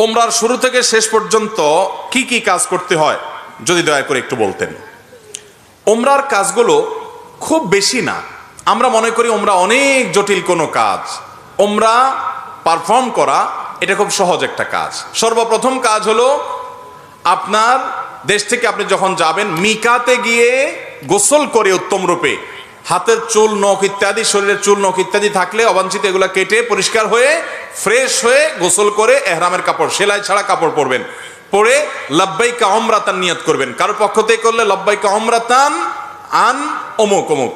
ওমরার শুরু থেকে শেষ পর্যন্ত কি কি কাজ করতে হয় যদি দয়া করে একটু বলতেন। ওমরার কাজগুলো খুব বেশি না, আমরা মনে করি ওমরা অনেক জটিল কোনো কাজ। ওমরা পারফর্ম করা এটা খুব সহজ একটা কাজ। সর্বপ্রথম কাজ হলো আপনার দেশ থেকে আপনি যখন যাবেন মিকাতে গিয়ে গোসল করে উত্তম রূপে হাতের চুল নখ ইত্যাদি, শরীরের চুল নখ ইত্যাদি থাকলে অবাঞ্ছিত এগুলো কেটে পরিষ্কার হয়ে ফ্রেশ হয়ে গোসল করে এহরামের কাপড়, সেলাই ছাড়া কাপড় পরবেন, পরে লাব্বাইকা উমরাতান নিয়ত করবেন। কারো পক্ষ থেকে করলে লাব্বাইকা উমরাতান আন অমুক অমুক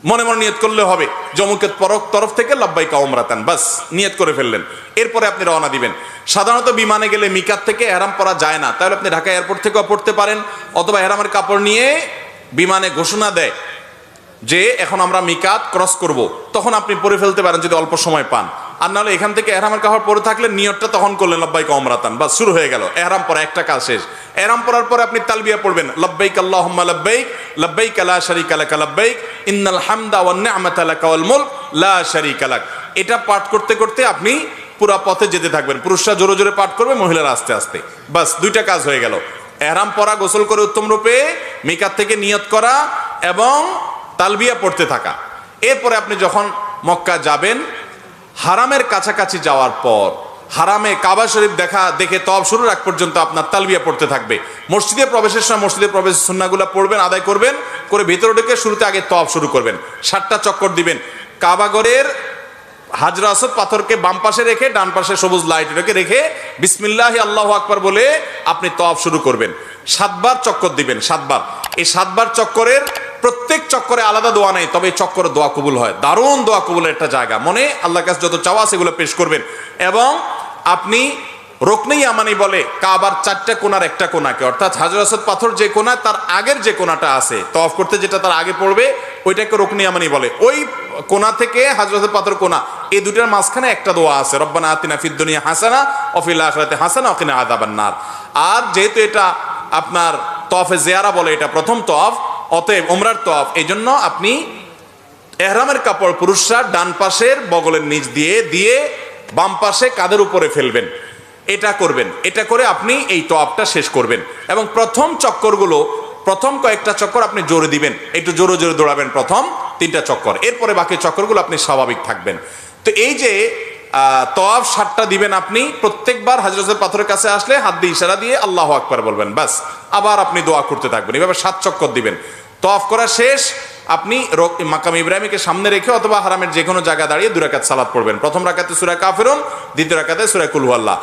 মনে মনে নিয়ত করলে হবে, জমুকের তরফ থেকে লাব্বাইকা উমরাতান, বাস নিয়ত করে ফেললেন। এরপরে আপনি রওনা দিবেন। সাধারণত বিমানে গেলে মিকাত থেকে এহরাম পরা যায় না, তাহলে আপনি ঢাকা এয়ারপোর্ট থেকেও পড়তে পারেন, অথবা এহরামের কাপড় নিয়ে বিমানে ঘোষণা দেয় যে এখন আমরা মিকাত ক্রস করব, তখন আপনি পরে ফেলতে পারেন যদি অল্প সময় পান। আর নাহলে এখান থেকে এহরামের কাপড় পরে থাকলে নিয়তটা তখন করলেন লাব্বাইকা উমরাতান, বাস শুরু হয়ে গেল এহরাম পরা, একটা কাজ শেষ। এহরাম পরার পরে আপনি তালবিয়া পড়বেন, লাব্বাইক আল্লাহুম্মা লাব্বাইক লাব্বাইক লা শারীকা লাক লাব্বাইক ইন্নাল হামদা ওয়ান নি'মাতা লাকা ওয়াল মুলক লা শারীকা লাক। এটা পাঠ করতে করতে আপনি পুরা পথে যেতে থাকবেন। পুরুষরা জোরে জোরে পাঠ করবে, মহিলারা আস্তে আস্তে, বাস দুইটা কাজ হয়ে গেল। এহরাম পরা, গোসল করে উত্তম রূপে মিকাত থেকে নিয়ত করা এবং তালবিয়া পড়তে থাকা। এরপরে আপনি যখন মক্কা যাবেন, হারামের কাছাকাছি যাওয়ার পর হারামে কাবা শরীফ দেখে তওয়াফ শুরুর আগ পর্যন্ত আপনার তালবিয়া পড়তে থাকবে। মসজিদে প্রবেশের সময় মসজিদে প্রবেশের সুন্নাহগুলো পড়বেন, আদায় করবেন, করে ভিতরে ঢুকে শুরুতে আগে তওয়াফ শুরু করবেন। 7টা চক্কর দিবেন। কাবাগরের হাজরা আসওয়াদ পাথরকে বাম পাশে রেখে ডান পাশে সবুজ লাইট রেখে বিসমিল্লাহি আল্লাহু আকবার বলে আপনি তওয়াফ শুরু করবেন। 7 বার চক্কর দিবেন, 7 বার। এই 7 বার চক্করের প্রত্যেক চক্করে আলাদা দোয়া নেই, তবে এই চক্করে দোয়া কবুল হয়। দারুণ দোয়া কবুলের একটা জায়গা। মনে আল্লাহর কাছে যত চাওয়া সেগুলো পেশ করবেন। এবং আপনি রুকনে ইয়ামানি বলে কাবার 4টা কোণার একটা কোণাকে, অর্থাৎ হাজর আসওয়াদ পাথর যে কোণা তার আগের যে কোণাটা আছে তওয়াফ করতে যেটা তার আগে পড়বে ওইটাকে রুকনে ইয়ামানি বলে। ওই কোণা থেকে হাজর আসওয়াদ পাথর কোণা, এই দুটার মাঝখানে একটা দোয়া আছে, রব্বানা আতিনা ফিদ দুনিয়া হাসানা ওয়া ফিল আখিরাতি হাসানা ওয়া কিনা আযাবান নার। আর যেহেতু এটা আপনার তওয়াফে জিয়ারা বলে, এটা প্রথম তওয়াফ, অতএব ওমরার তওয়াফ, এই জন্য আপনি এহরামের কাপড় পুরুষরা ডান পাশের বগলের নিচ দিয়ে বাম পাশে কাঁধের উপরে ফেলবেন। এটা করবেন। এটা করে আপনি এই তওয়াফটা শেষ করবেন। এবং প্রথম কয়েকটা চক্কর আপনি জোরে দিবেন, একটু জোরে জোরে দৌড়াবেন প্রথম 3টা চক্কর। এরপরে বাকি চক্করগুলো আপনি স্বাভাবিক থাকবেন। তো এই যে তওয়াফ 7টা দিবেন আপনি, প্রত্যেকবার হাজর আসওয়াদ পাথরের কাছে আসলে হাত দিয়ে ইশারা দিয়ে আল্লাহু আকবার বলবেন, বাস। আবার আপনি দোয়া করতে থাকবেন, এভাবে 7 চক্কর দিবেন। তওয়াফ করা শেষ, আপনি মাকাম ইব্রাহিমকে সামনে রেখে অথবা হারামের যে কোনো জায়গা দাঁড়িয়ে 2 রাকাত সালাত পড়বেন। প্রথম রাকাতে সূরা কাফিরুন, দ্বিতীয় রাকাতে সূরা কুল হুয়াল্লাহ।